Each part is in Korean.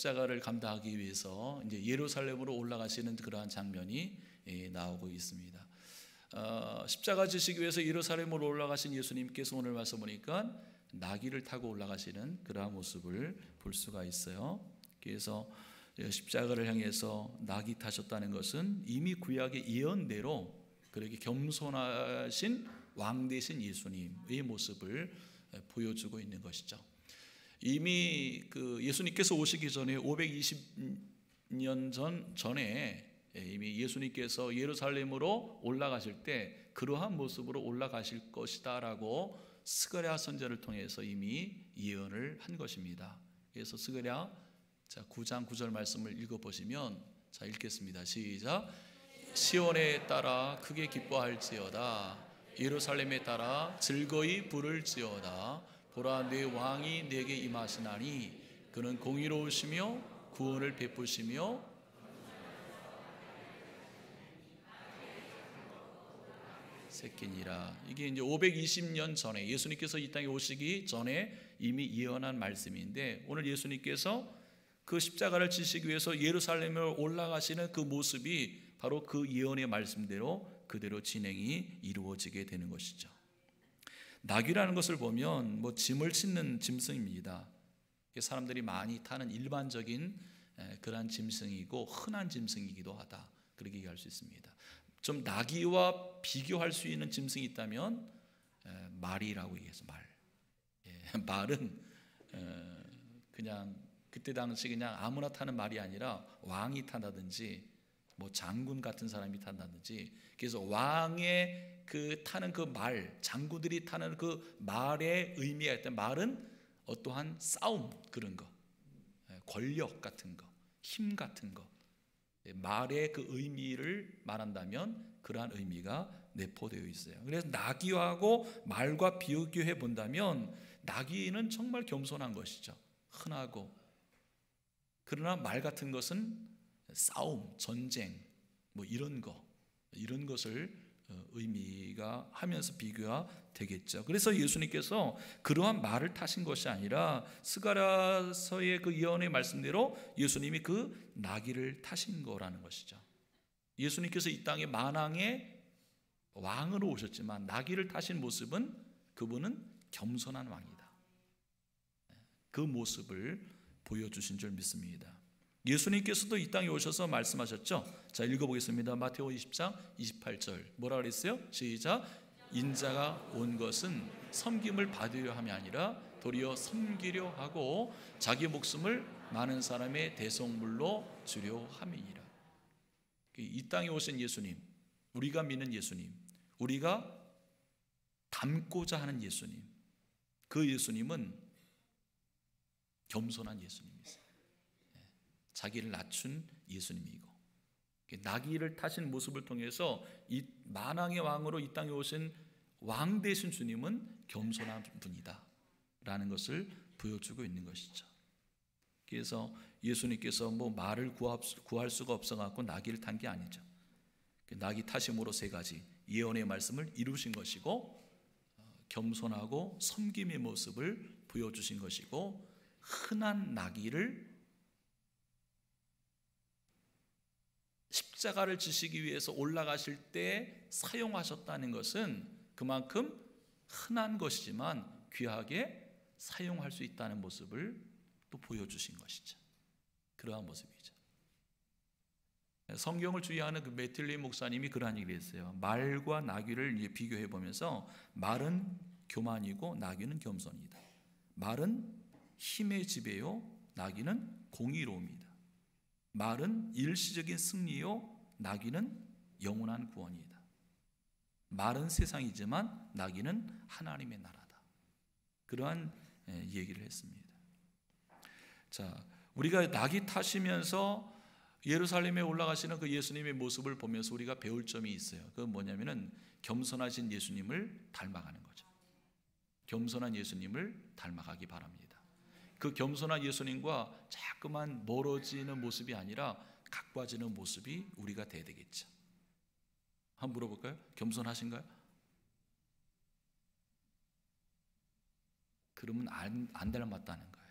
십자가를 감당하기 위해서 이제 예루살렘으로 올라가시는 그러한 장면이 나오고 있습니다. 십자가 지시기 위해서 예루살렘으로 올라가신 예수님께서 오늘 와서 보니까 나귀를 타고 올라가시는 그러한 모습을 볼 수가 있어요. 그래서 십자가를 향해서 나귀 타셨다는 것은 이미 구약의 예언대로 그렇게 겸손하신 왕 되신 예수님의 모습을 보여주고 있는 것이죠. 이미 그 예수님께서 오시기 전에 520년 전에 이미 예수님께서 예루살렘으로 올라가실 때 그러한 모습으로 올라가실 것이다라고 스가랴 선지자를 통해서 이미 예언을 한 것입니다. 그래서 스가랴 9장 9절 말씀을 읽어보시면, 자 읽겠습니다. 시작. 시온에 따라 크게 기뻐할지어다. 예루살렘에 따라 즐거이 부를지어다. 보라, 내 왕이 내게 임하시나니 그는 공의로우시며 구원을 베푸시며 새끼니라. 이게 이제 520년 전에 예수님께서 이 땅에 오시기 전에 이미 예언한 말씀인데, 오늘 예수님께서 그 십자가를 지시기 위해서 예루살렘으로 올라가시는 그 모습이 바로 그 예언의 말씀대로 그대로 진행이 이루어지게 되는 것이죠. 나귀라는 것을 보면 뭐 짐을 싣는 짐승입니다. 사람들이 많이 타는 일반적인 그러한 짐승이고 흔한 짐승이기도 하다, 그렇게 얘기할 수 있습니다. 좀 나귀와 비교할 수 있는 짐승이 있다면 말이라고 얘기해서 말은 그냥 그때 당시 그냥 아무나 타는 말이 아니라 왕이 탄다든지 뭐 장군 같은 사람이 탄다든지, 그래서 왕의 그 타는 그 말, 장군들이 타는 그 말의 의미가 있다. 말은 어떠한 싸움, 그런 거, 권력 같은 거, 힘 같은 거, 말의 그 의미를 말한다면 그러한 의미가 내포되어 있어요. 그래서 나귀하고 말과 비교해 본다면 나귀는 정말 겸손한 것이죠. 흔하고. 그러나 말 같은 것은 싸움, 전쟁, 뭐 이런 것을 의미가 하면서 비교가 되겠죠. 그래서 예수님께서 그러한 말을 타신 것이 아니라 스가랴서의 그 예언의 말씀대로 예수님이 그 나귀를 타신 거라는 것이죠. 예수님께서 이 땅에 만왕의 왕으로 오셨지만 나귀를 타신 모습은 그분은 겸손한 왕이다, 그 모습을 보여주신 줄 믿습니다. 예수님께서도 이 땅에 오셔서 말씀하셨죠. 자 읽어보겠습니다. 마태오 20장 28절 뭐라 그랬어요? 시작. 인자가 온 것은 섬김을 받으려 함이 아니라 도리어 섬기려 하고 자기 목숨을 많은 사람의 대속물로 주려 함이니라. 이 땅에 오신 예수님, 우리가 믿는 예수님, 우리가 닮고자 하는 예수님, 그 예수님은 겸손한 예수님이세요. 자기를 낮춘 예수님이고, 나귀를 타신 모습을 통해서 이 만왕의 왕으로 이 땅에 오신 왕 되신 주님은 겸손한 분이다 라는 것을 보여주고 있는 것이죠. 그래서 예수님께서 뭐 말을 구할 수가 없어갖고 나귀를 탄 게 아니죠. 나귀 타심으로 세 가지 예언의 말씀을 이루신 것이고, 겸손하고 섬김의 모습을 보여주신 것이고, 흔한 나귀를 십자가를 지시기 위해서 올라가실 때 사용하셨다는 것은 그만큼 흔한 것이지만 귀하게 사용할 수 있다는 모습을 또 보여주신 것이죠. 그러한 모습이죠. 성경을 주의하는 그 메틀리 목사님이 그러한 얘기를 했어요. 말과 나귀를 비교해 보면서 말은 교만이고 나귀는 겸손이다. 말은 힘의 지배요, 나귀는 공의로움이다. 말은 일시적인 승리요, 나귀는 영원한 구원이다. 말은 세상이지만 나귀는 하나님의 나라다. 그러한 얘기를 했습니다. 자, 우리가 나귀 타시면서 예루살렘에 올라가시는 그 예수님의 모습을 보면서 우리가 배울 점이 있어요. 그건 뭐냐면은 겸손하신 예수님을 닮아가는 거죠. 겸손한 예수님을 닮아가기 바랍니다. 그 겸손한 예수님과 자꾸만 멀어지는 모습이 아니라 가까워지는 모습이 우리가 돼야 되겠죠. 한번 물어볼까요? 겸손하신가요? 그러면 안 닮았다는 거예요.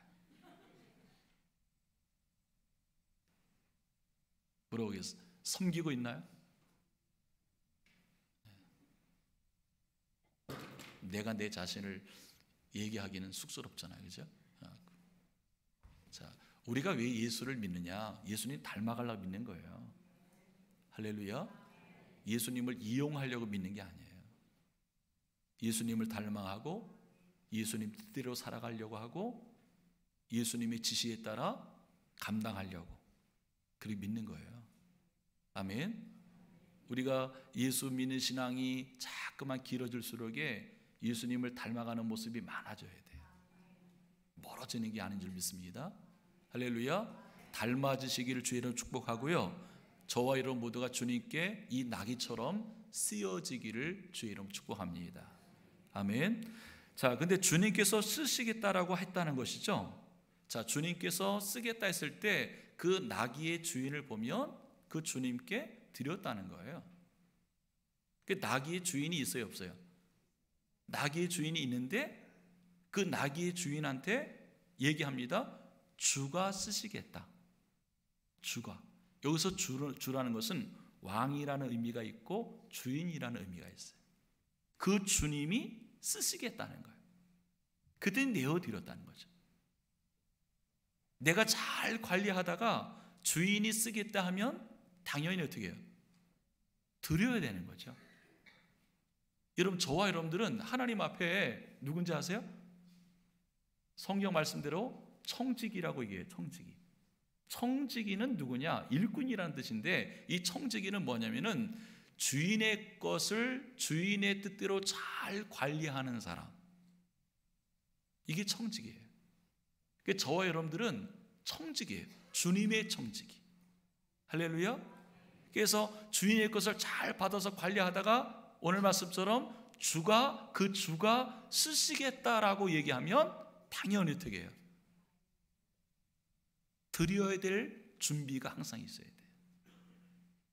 뭐라고 했어요? 섬기고 있나요? 내가 내 자신을 얘기하기는 쑥스럽잖아요, 그죠? 자, 우리가 왜 예수를 믿느냐? 예수님 닮아가려고 믿는 거예요. 할렐루야. 예수님을 이용하려고 믿는 게 아니에요. 예수님을 닮아가고 예수님 뜻대로 살아가려고 하고 예수님의 지시에 따라 감당하려고 그렇게 믿는 거예요. 아멘. 우리가 예수 믿는 신앙이 자꾸만 길어질수록에 예수님을 닮아가는 모습이 많아져야 돼요. 멀어지는 게 아닌 줄 믿습니다. 할렐루야. 닮아지시기를 주의로 축복하고요. 저와 여러분 모두가 주님께 이 나귀처럼 쓰여지기를 주의 이름 축복합니다. 아멘. 자, 근데 주님께서 쓰시겠다라고 했다는 것이죠. 자, 주님께서 쓰겠다 했을 때 그 나귀의 주인을 보면 그 주님께 드렸다는 거예요. 그 나귀의 주인이 있어요, 없어요? 나귀의 주인이 있는데 그 나귀의 주인한테 얘기합니다. 주가 쓰시겠다. 주가. 여기서 주라는 것은 왕이라는 의미가 있고 주인이라는 의미가 있어요. 그 주님이 쓰시겠다는 거예요. 그때 내어드렸다는 거죠. 내가 잘 관리하다가 주인이 쓰겠다 하면 당연히 어떻게 해요? 드려야 되는 거죠. 여러분, 저와 여러분들은 하나님 앞에 누군지 아세요? 성경 말씀대로 청지기라고 얘기해요. 청지기. 청지기는 누구냐? 일꾼이라는 뜻인데 이 청지기는 뭐냐면은 주인의 것을 주인의 뜻대로 잘 관리하는 사람. 이게 청지기예요. 그러니까 저와 여러분들은 청지기예요. 주님의 청지기. 할렐루야. 그래서 주인의 것을 잘 받아서 관리하다가 오늘 말씀처럼 주가 쓰시겠다라고 얘기하면 당연히 어떻게 해요? 드려야 될 준비가 항상 있어야 돼요.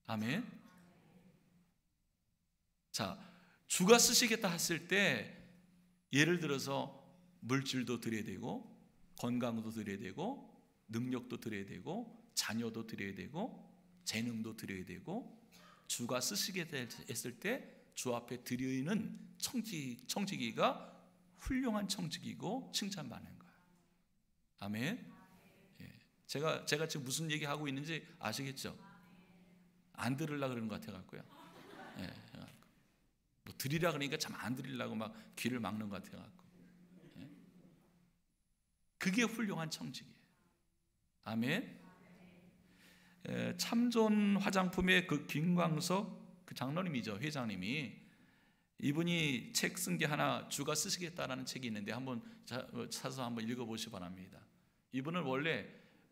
아멘. 자, 주가 쓰시겠다 했을 때 예를 들어서 물질도 드려야 되고 건강도 드려야 되고 능력도 드려야 되고 자녀도 드려야 되고 재능도 드려야 되고 주가 쓰시겠다 했을 때 주 앞에 드리는 청지기가 훌륭한 청지기고 칭찬받는 거예요. 아멘. 제가 지금 무슨 얘기하고 있는지 아시겠죠? 안 들으려고 그러는 것 같아갖고요. 뭐 드리라 그러니까 참 안 드리려고 막 귀를 막는 것 같아갖고. 그게 훌륭한 청지기예요. 아멘. 참존 화장품의 그 김광석 그 장로님이죠. 회장님이 이분이 책 쓴 게 하나 주가 쓰시겠다라는 책이 있는데 한번 찾아서 한번 읽어보시기 바랍니다. 이분은 원래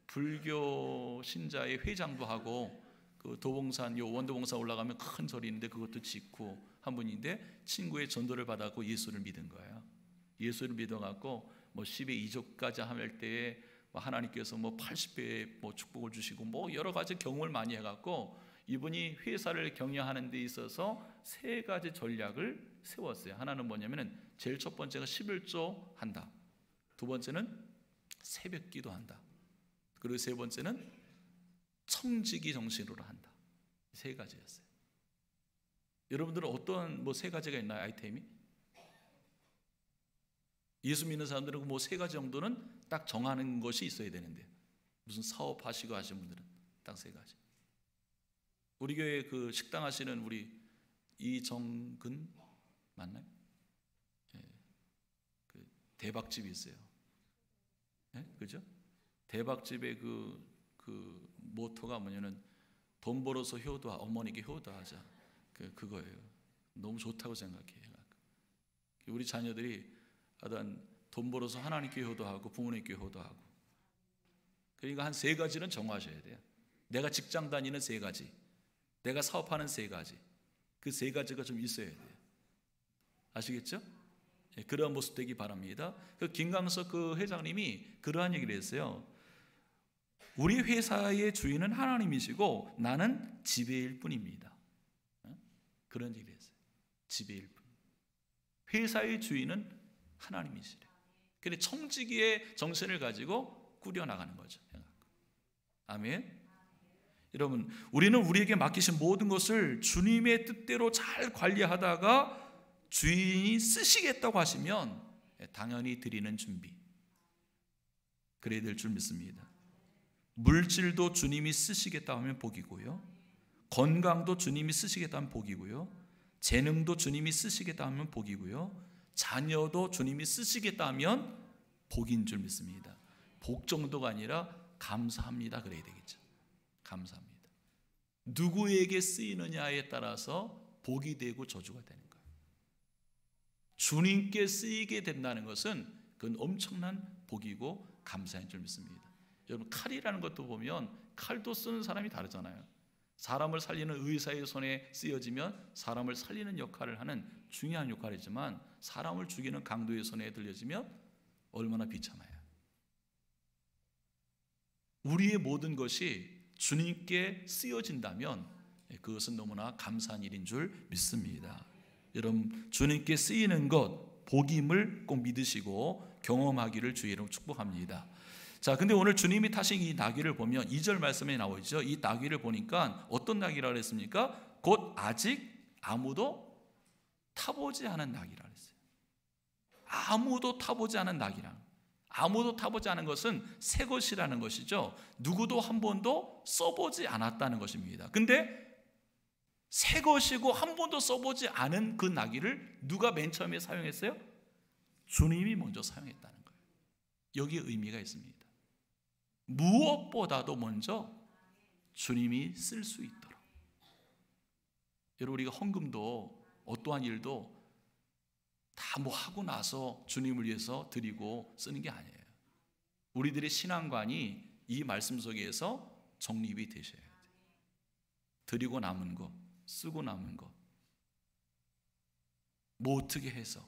불교 신자의 회장도 하고 그 도봉산 요 원도봉산 올라가면 큰 절이 있는데 그것도 짓고 한 분인데 친구의 전도를 받았고 예수를 믿은 거예요. 예수를 믿어갖고 뭐 10의 2조까지 할 때에 하나님께서 뭐 80배의 뭐 축복을 주시고 뭐 여러 가지 경험을 많이 해갖고 이분이 회사를 경영하는 데 있어서 세 가지 전략을 세웠어요. 하나는 뭐냐면은 제일 첫 번째가 11조 한다. 두 번째는 새벽 기도한다. 그리고 세 번째는 청지기 정신으로 한다. 세 가지였어요. 여러분들은 어떤 뭐 세 가지가 있나요? 아이템이? 예수 믿는 사람들은 뭐 세 가지 정도는 딱 정하는 것이 있어야 되는데 무슨 사업하시고 하시는 분들은 딱 세 가지. 우리 교회 그 식당 하시는 우리 이정근 맞나요? 그 대박집이 있어요. 그죠? 대박집의 그 모토가 뭐냐면 돈 벌어서 효도하, 어머니께 효도하자. 그거예요. 너무 좋다고 생각해요. 우리 자녀들이 하여튼 돈 벌어서 하나님께 효도하고 부모님께 효도하고. 그러니까 한 세 가지는 정하셔야 돼요. 내가 직장 다니는 세 가지, 내가 사업하는 세 가지, 그 세 가지가 좀 있어야 돼요. 아시겠죠? 그러한 모습 되기 바랍니다. 그 김광석 그 회장님이 그러한 얘기를 했어요. 우리 회사의 주인은 하나님이시고 나는 지배일 뿐입니다. 그런 얘기를 했어요. 지배일 뿐. 회사의 주인은 하나님이시래. 그래 청지기의 정신을 가지고 꾸려나가는 거죠. 아멘. 여러분, 우리는 우리에게 맡기신 모든 것을 주님의 뜻대로 잘 관리하다가 주인이 쓰시겠다고 하시면 당연히 드리는 준비, 그래야 될 줄 믿습니다. 물질도 주님이 쓰시겠다 하면 복이고요, 건강도 주님이 쓰시겠다 하면 복이고요, 재능도 주님이 쓰시겠다 하면 복이고요, 자녀도 주님이 쓰시겠다 하면 복인 줄 믿습니다. 복 정도가 아니라 감사합니다 그래야 되겠죠. 감사합니다. 누구에게 쓰이느냐에 따라서 복이 되고 저주가 되는 거예요. 주님께 쓰이게 된다는 것은 그건 엄청난 복이고 감사인 줄 믿습니다. 여러분, 칼이라는 것도 보면 칼도 쓰는 사람이 다르잖아요. 사람을 살리는 의사의 손에 쓰여지면 사람을 살리는 역할을 하는 중요한 역할이지만, 사람을 죽이는 강도의 손에 들려지면 얼마나 비참해요. 우리의 모든 것이 주님께 쓰여진다면 그것은 너무나 감사한 일인 줄 믿습니다. 여러분, 주님께 쓰이는 것 복임을 꼭 믿으시고 경험하기를 주의 이름으로 축복합니다. 자, 근데 오늘 주님이 타신 이 나귀를 보면 2절 말씀에 나오죠. 이 나귀를 보니까 어떤 나귀라고 그랬습니까? 곧 아직 아무도 타보지 않은 나귀라고 했어요. 아무도 타보지 않은 나귀라. 아무도 타보지 않은 것은 새 것이라는 것이죠. 누구도 한 번도 써보지 않았다는 것입니다. 근데 새 것이고 한 번도 써보지 않은 그 나귀를 누가 맨 처음에 사용했어요? 주님이 먼저 사용했다는 거예요. 여기에 의미가 있습니다. 무엇보다도 먼저 주님이 쓸 수 있도록. 여러분, 우리가 헌금도 어떠한 일도 다 뭐 하고 나서 주님을 위해서 드리고 쓰는 게 아니에요. 우리들의 신앙관이 이 말씀 속에서 정립이 되셔야 돼요. 드리고 남은 거, 쓰고 남은 거, 뭐 어떻게 해서.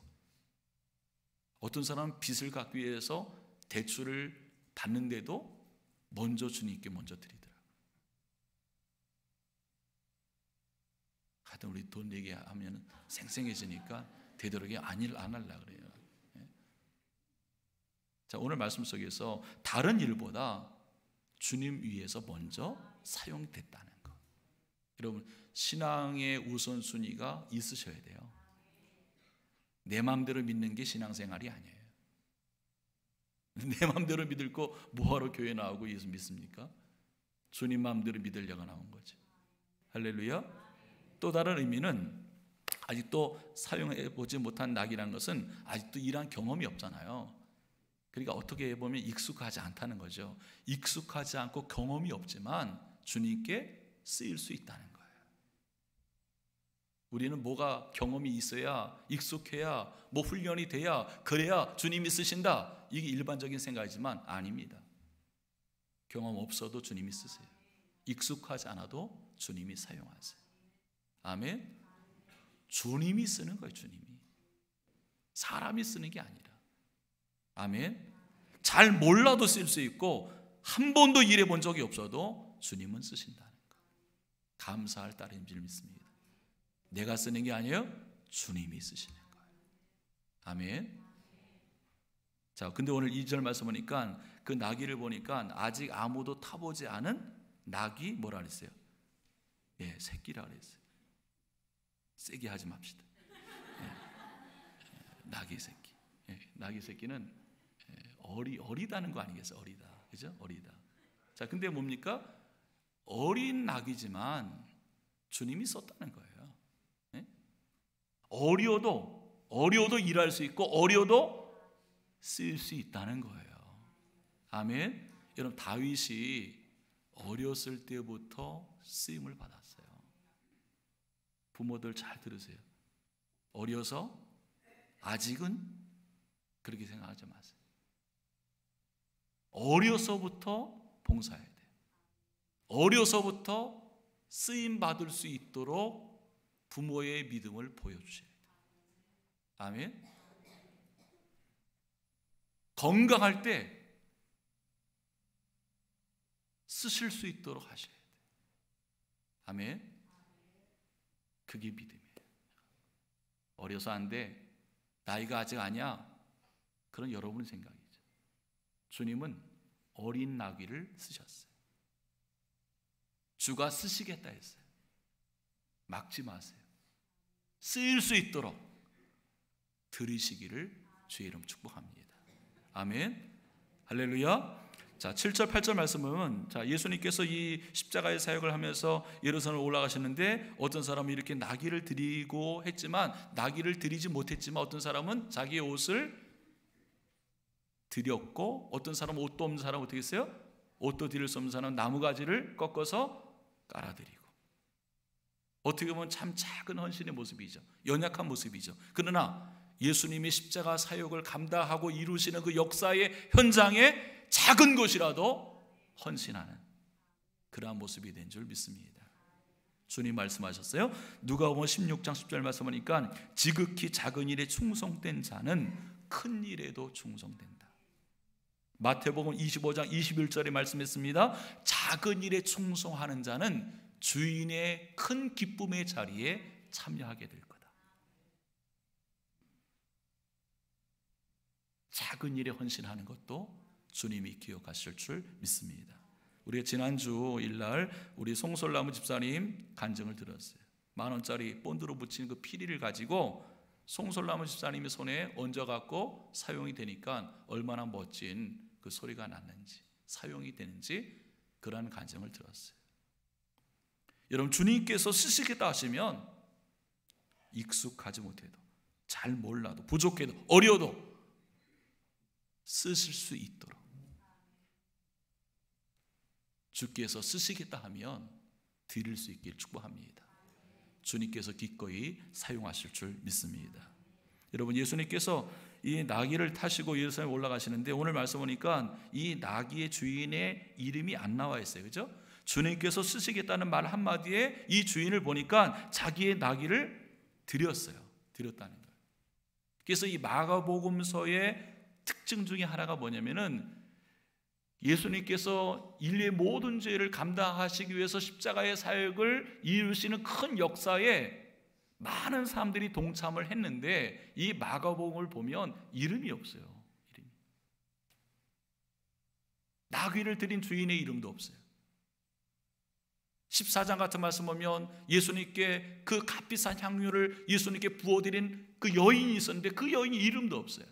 어떤 사람은 빚을 갚기 위해서 대출을 받는데도 먼저 주님께 먼저 드리더라고요. 하여튼 우리 돈 얘기하면 생생해지니까 되도록이 안 하려고 그래요. 자, 오늘 말씀 속에서 다른 일보다 주님 위해서 먼저 사용됐다는 것. 여러분, 신앙의 우선순위가 있으셔야 돼요. 내 마음대로 믿는 게 신앙생활이 아니에요. 내 마음대로 믿을 거 뭐하러 교회 나오고 예수 믿습니까? 주님 마음대로 믿으려고 나온 거죠. 할렐루야. 또 다른 의미는 아직도 사용해보지 못한 낙이라는 것은 아직도 일한 경험이 없잖아요. 그러니까 어떻게 보면 익숙하지 않다는 거죠. 익숙하지 않고 경험이 없지만 주님께 쓰일 수 있다는 거예요. 우리는 뭐가 경험이 있어야, 익숙해야, 뭐 훈련이 돼야, 그래야 주님이 쓰신다, 이게 일반적인 생각이지만 아닙니다. 경험 없어도 주님이 쓰세요. 익숙하지 않아도 주님이 사용하세요. 아멘. 주님이 쓰는 거예요. 주님이. 사람이 쓰는 게 아니라. 아멘. 잘 몰라도 쓸 수 있고 한 번도 일해 본 적이 없어도 주님은 쓰신다는 거. 감사할 따름인 줄 믿습니다. 내가 쓰는 게 아니에요. 주님이 쓰시는 거예요. 아멘. 자, 근데 오늘 2절 말씀 보니까 그 나귀를 보니까 아직 아무도 타보지 않은 나귀 뭐라 그랬어요? 예, 새끼라 그랬어요. 세게 하지 맙시다. 나귀 새끼. 나귀 새끼는 어리다는 거 아니겠어요? 어리다. 그죠? 어리다. 자, 근데 뭡니까? 어린 나귀지만 주님이 썼다는 거예요. 어려도 일할 수 있고 어려도 쓸 수 있다는 거예요. 아멘. 여러분, 다윗이 어렸을 때부터 쓰임을 받았어요. 부모들 잘 들으세요. 어려서 아직은 그렇게 생각하지 마세요. 어려서부터 봉사해야 돼요. 어려서부터 쓰임 받을 수 있도록 부모의 믿음을 보여주셔야 돼요. 아멘. 건강할 때 쓰실 수 있도록 하셔야 돼요. 아멘. 그게 믿음이에요. 어려서 안 돼, 나이가 아직 아니야, 그런 여러분의 생각이죠. 주님은 어린 나귀를 쓰셨어요. 주가 쓰시겠다 했어요. 막지 마세요. 쓰일 수 있도록 들으시기를 주의 이름 축복합니다. 아멘. 할렐루야. 자, 7절 8절 말씀은, 자, 예수님께서 이 십자가의 사역을 하면서 예루살렘에 올라가셨는데 어떤 사람은 이렇게 나귀를 드리고 했지만, 나귀를 드리지 못했지만 어떤 사람은 자기의 옷을 드렸고, 어떤 사람은 옷도 없는 사람은 어떻게 했어요? 옷도 드릴 수 없는 사람은 나무가지를 꺾어서 깔아드리고. 어떻게 보면 참 작은 헌신의 모습이죠. 연약한 모습이죠. 그러나 예수님이 십자가 사역을 감당하고 이루시는 그 역사의 현장에 작은 것이라도 헌신하는 그러한 모습이 된 줄 믿습니다. 주님 말씀하셨어요. 누가복음 16장 10절 말씀하니까 지극히 작은 일에 충성된 자는 큰 일에도 충성된다. 마태복음 25장 21절에 말씀했습니다. 작은 일에 충성하는 자는 주인의 큰 기쁨의 자리에 참여하게 될 거다. 작은 일에 헌신하는 것도 주님이 기억하실 줄 믿습니다. 우리가 지난주 일날 우리 송솔나무 집사님 간증을 들었어요. 10,000원짜리 본드로 붙인 그 피리를 가지고 송솔나무 집사님의 손에 얹어갖고 사용이 되니까 얼마나 멋진 그 소리가 났는지, 사용이 되는지 그러한 간증을 들었어요. 여러분, 주님께서 쓰시겠다 하시면 익숙하지 못해도, 잘 몰라도, 부족해도, 어려워도 쓰실 수 있도록 주께서 쓰시겠다 하면 드릴 수 있길 축복합니다. 주님께서 기꺼이 사용하실 줄 믿습니다. 여러분, 예수님께서 이 나귀를 타시고 예루살렘에 올라가시는데 오늘 말씀 보니까 이 나귀의 주인의 이름이 안 나와 있어요. 그죠? 주님께서 쓰시겠다는 말 한마디에 이 주인을 보니까 자기의 나귀를 드렸어요. 드렸다는 거예요. 그래서 이 마가복음서의 특징 중에 하나가 뭐냐면은 예수님께서 인류의 모든 죄를 감당하시기 위해서 십자가의 사역을 이루시는 큰 역사에 많은 사람들이 동참을 했는데 이 마가복음을 보면 이름이 없어요. 이름이. 나귀를 드린 주인의 이름도 없어요. 14장 같은 말씀 보면 예수님께 그 값비싼 향유를 예수님께 부어드린 그 여인이 있었는데 그 여인이 이름도 없어요.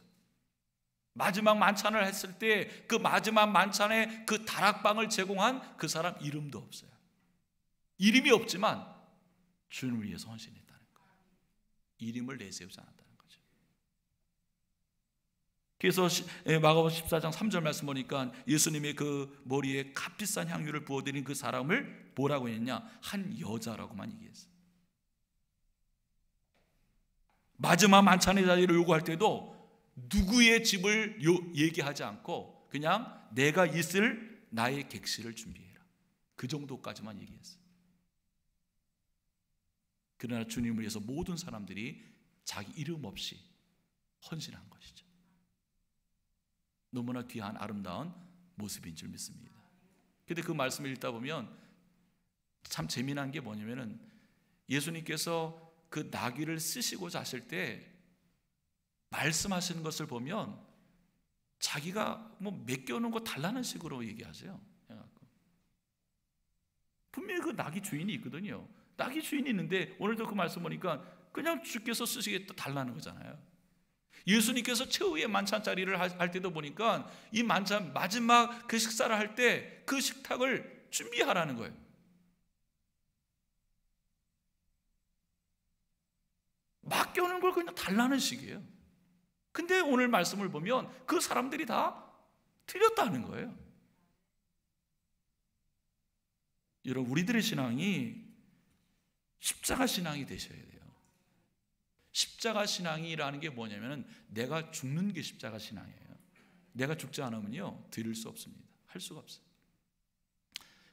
마지막 만찬을 했을 때 그 마지막 만찬에 그 다락방을 제공한 그 사람 이름도 없어요. 이름이 없지만 주님을 위해서 헌신했다는 거예요. 이름을 내세우지 않았다는 거죠. 그래서 마가복음 14장 3절 말씀 보니까 예수님의 그 머리에 값비싼 향유를 부어드린 그 사람을 뭐라고 했냐? 한 여자라고만 얘기했어요. 마지막 만찬의 자리를 요구할 때도 누구의 집을 얘기하지 않고 그냥 내가 있을 나의 객실을 준비해라. 그 정도까지만 얘기했어요. 그러나 주님을 위해서 모든 사람들이 자기 이름 없이 헌신한 것이죠. 너무나 귀한 아름다운 모습인 줄 믿습니다. 그런데 그 말씀을 읽다 보면 참 재미난 게 뭐냐면은 예수님께서 그 나귀를 쓰시고자 하실 때 말씀하시는 것을 보면 자기가 뭐 맡겨놓은 거 달라는 식으로 얘기하세요. 분명히 그 나귀 주인이 있거든요. 나귀 주인이 있는데 오늘도 그 말씀 보니까 그냥 주께서 쓰시겠다 달라는 거잖아요. 예수님께서 최후의 만찬 자리를 할 때도 보니까 이 만찬 마지막 그 식사를 할 때 그 식탁을 준비하라는 거예요. 맡겨놓은 걸 그냥 달라는 식이에요. 근데 오늘 말씀을 보면 그 사람들이 다 틀렸다는 거예요. 여러분, 우리들의 신앙이 십자가 신앙이 되셔야 돼요. 십자가 신앙이라는 게 뭐냐면 내가 죽는 게 십자가 신앙이에요. 내가 죽지 않으면요 드릴 수 없습니다. 할 수가 없어요.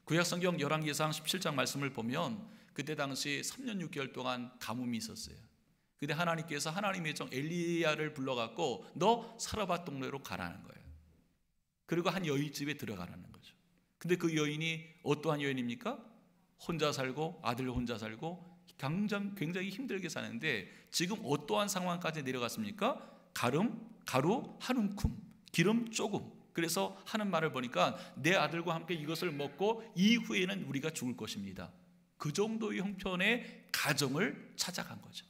구약성경 열왕기상 17장 말씀을 보면 그때 당시 3년 6개월 동안 가뭄이 있었어요. 근데 하나님께서 하나님의 종 엘리야를 불러갖고 너 사르밧 동네로 가라는 거예요. 그리고 한 여인 집에 들어가라는 거죠. 근데 그 여인이 어떠한 여인입니까? 혼자 살고 아들 혼자 살고 굉장히 힘들게 사는데 지금 어떠한 상황까지 내려갔습니까? 가루 한 움큼, 기름 조금 그래서 하는 말을 보니까 내 아들과 함께 이것을 먹고 이후에는 우리가 죽을 것입니다. 그 정도의 형편의 가정을 찾아간 거죠.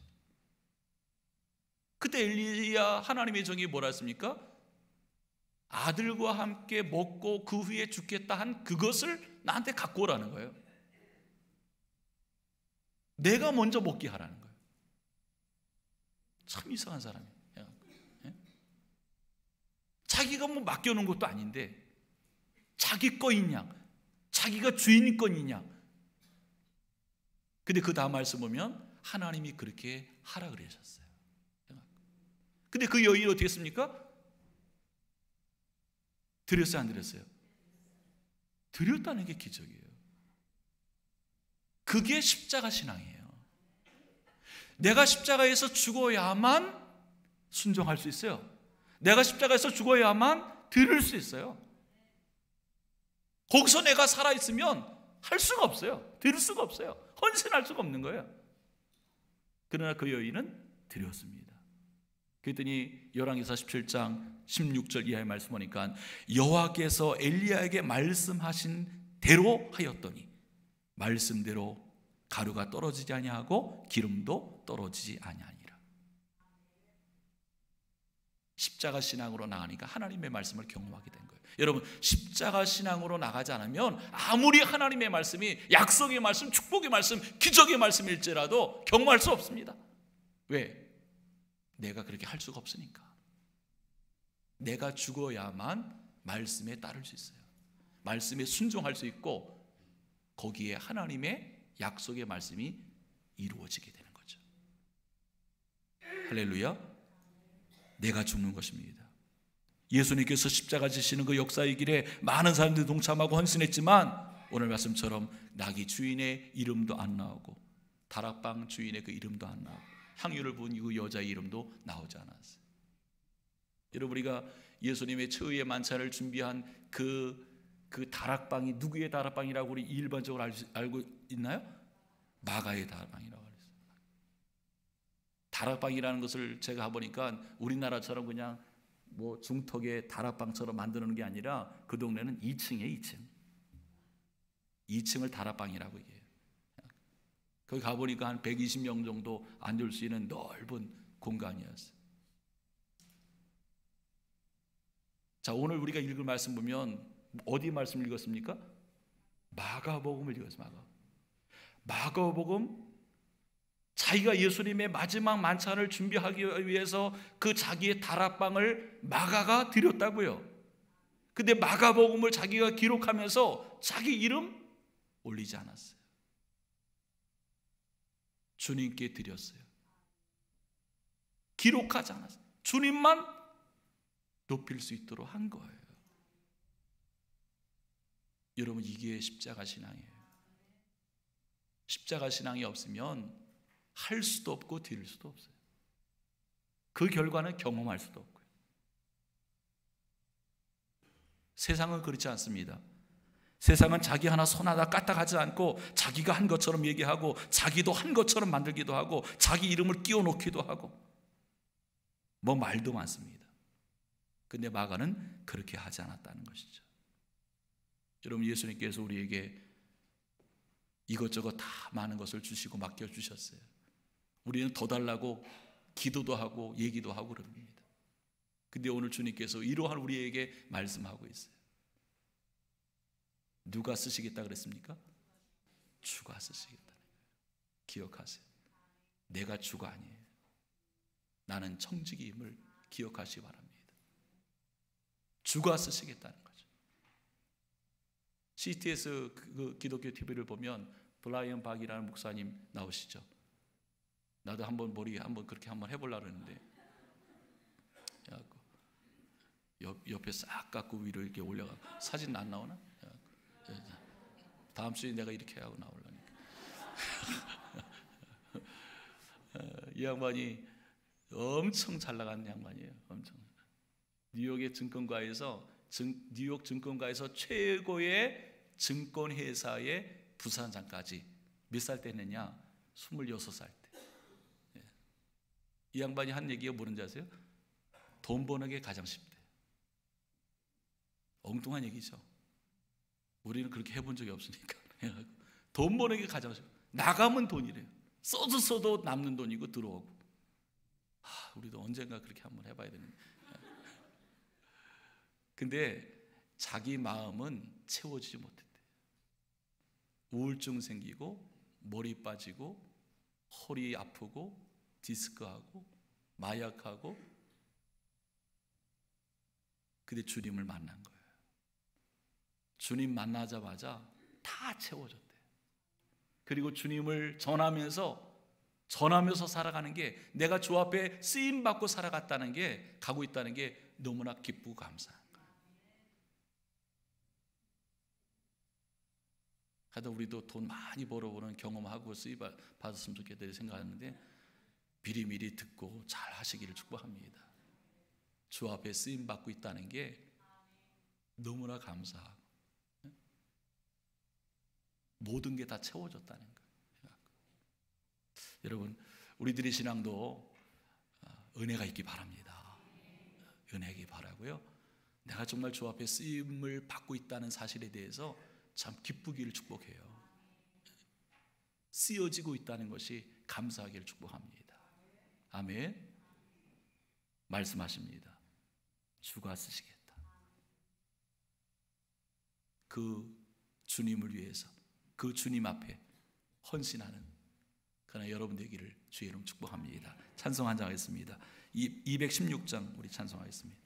그때 엘리야 하나님의 종이 뭐라 했습니까? 아들과 함께 먹고 그 후에 죽겠다 한 그것을 나한테 갖고 오라는 거예요. 내가 먼저 먹게 하라는 거예요. 참 이상한 사람이에요. 자기가 뭐 맡겨놓은 것도 아닌데 자기 거인 양, 자기가 주인 거인 양. 근데 그 다음 말씀 보면 하나님이 그렇게 하라 그러셨어요. 근데 그 여인이 어떻게 했습니까? 드렸어요, 안 드렸어요? 드렸다는 게 기적이에요. 그게 십자가 신앙이에요. 내가 십자가에서 죽어야만 순종할 수 있어요. 내가 십자가에서 죽어야만 드릴 수 있어요. 거기서 내가 살아있으면 할 수가 없어요. 드릴 수가 없어요. 헌신할 수가 없는 거예요. 그러나 그 여인은 드렸습니다. 그랬더니 열왕기사 17장 16절 이하의 말씀 보니까 여호와께서 엘리야에게 말씀하신 대로 하였더니 말씀대로 가루가 떨어지지 아니하고 기름도 떨어지지 아니하니라. 십자가 신앙으로 나가니까 하나님의 말씀을 경험하게 된 거예요. 여러분, 십자가 신앙으로 나가지 않으면 아무리 하나님의 말씀이 약속의 말씀, 축복의 말씀, 기적의 말씀일지라도 경험할 수 없습니다. 왜? 내가 그렇게 할 수가 없으니까. 내가 죽어야만 말씀에 따를 수 있어요. 말씀에 순종할 수 있고 거기에 하나님의 약속의 말씀이 이루어지게 되는 거죠. 할렐루야. 내가 죽는 것입니다. 예수님께서 십자가 지시는 그 역사의 길에 많은 사람들이 동참하고 헌신했지만 오늘 말씀처럼 나귀 주인의 이름도 안 나오고 다락방 주인의 그 이름도 안 나오고 향유를 부은 그 여자의 이름도 나오지 않았어요. 여러분, 우리가 예수님의 최후의 만찬을 준비한 그 다락방이 누구의 다락방이라고 우리 일반적으로 알고 있나요? 마가의 다락방이라고 그랬어요. 다락방이라는 것을 제가 보니까 우리나라처럼 그냥 뭐 중턱에 다락방처럼 만드는 게 아니라 그 동네는 2층에 2층을 다락방이라고 얘기해요. 거기 가보니까 한 120명 정도 앉을 수 있는 넓은 공간이었어요. 자, 오늘 우리가 읽을 말씀 보면 어디 말씀 읽었습니까? 마가복음을 읽었어요. 마가복음, 자기가 예수님의 마지막 만찬을 준비하기 위해서 그 자기의 다락방을 마가가 드렸다고요. 근데 마가복음을 자기가 기록하면서 자기 이름 올리지 않았어요. 주님께 드렸어요. 기록하지 않았어요. 주님만 높일 수 있도록 한 거예요. 여러분, 이게 십자가 신앙이에요. 십자가 신앙이 없으면 할 수도 없고 드릴 수도 없어요. 그 결과는 경험할 수도 없고요. 세상은 그렇지 않습니다. 세상은 자기 하나 손 하나 까딱하지 않고 자기가 한 것처럼 얘기하고 자기도 한 것처럼 만들기도 하고 자기 이름을 끼워 놓기도 하고 뭐 말도 많습니다. 근데 마가는 그렇게 하지 않았다는 것이죠. 여러분, 예수님께서 우리에게 이것저것 다 많은 것을 주시고 맡겨주셨어요. 우리는 더 달라고 기도도 하고 얘기도 하고 그럽니다. 근데 오늘 주님께서 이러한 우리에게 말씀하고 있어요. 누가 쓰시겠다 그랬습니까? 주가 쓰시겠다는 거예요. 기억하세요. 내가 주가 아니에요. 나는 청지기임을 기억하시기 바랍니다. 주가 쓰시겠다는 거죠. CTS 그 기독교 TV를 보면 브라이언 박이라는 목사님 나오시죠. 나도 한번 머리 한번 그렇게 한번 해보려고 했는데 옆에 싹 깎고 위로 이렇게 올려가 사진 안 나오나? 다음 주에 내가 이렇게 하고 나오려니까. 이 양반이 엄청 잘 나가는 양반이에요. 엄청. 뉴욕의 증권가에서 뉴욕 증권가에서 최고의 증권회사의 부사장까지 몇 살 때 했느냐? 26살 때. 이 양반이 한 얘기가 뭐는지 아세요? 돈 버는 게 가장 쉽대. 엉뚱한 얘기죠. 우리는 그렇게 해본 적이 없으니까. 돈 버는 게 가장 싫어. 나가면 돈이래요. 써도 남는 돈이고 들어오고. 우리도 언젠가 그렇게 한번 해봐야 되는데. 근데 자기 마음은 채워지지 못했대. 우울증 생기고 머리 빠지고 허리 아프고 디스크하고 마약하고. 근데 주님을 만난 거예요. 주님 만나자마자 다 채워졌대. 그리고 주님을 전하면서 살아가는 게, 내가 주 앞에 쓰임 받고 살아갔다는 게, 가고 있다는 게 너무나 기쁘고 감사한 거예요. 하여튼 우리도 돈 많이 벌어보는 경험하고 쓰임 받았으면 좋겠다 생각하는데, 미리미리 듣고 잘 하시기를 축복합니다. 주 앞에 쓰임 받고 있다는 게 너무나 감사하고 모든 게 다 채워졌다는 거예요. 여러분, 우리들의 신앙도 은혜가 있기 바랍니다. 은혜이기 바라고요. 내가 정말 주 앞에 쓰임을 받고 있다는 사실에 대해서 참 기쁘기를 축복해요. 쓰여지고 있다는 것이 감사하기를 축복합니다. 아멘. 말씀하십니다. 주가 쓰시겠다. 그 주님을 위해서, 그 주님 앞에 헌신하는 그러나 여러분 되기를 주의 이름 축복합니다. 찬송 한장 하겠습니다. 216장 우리 찬송하겠습니다.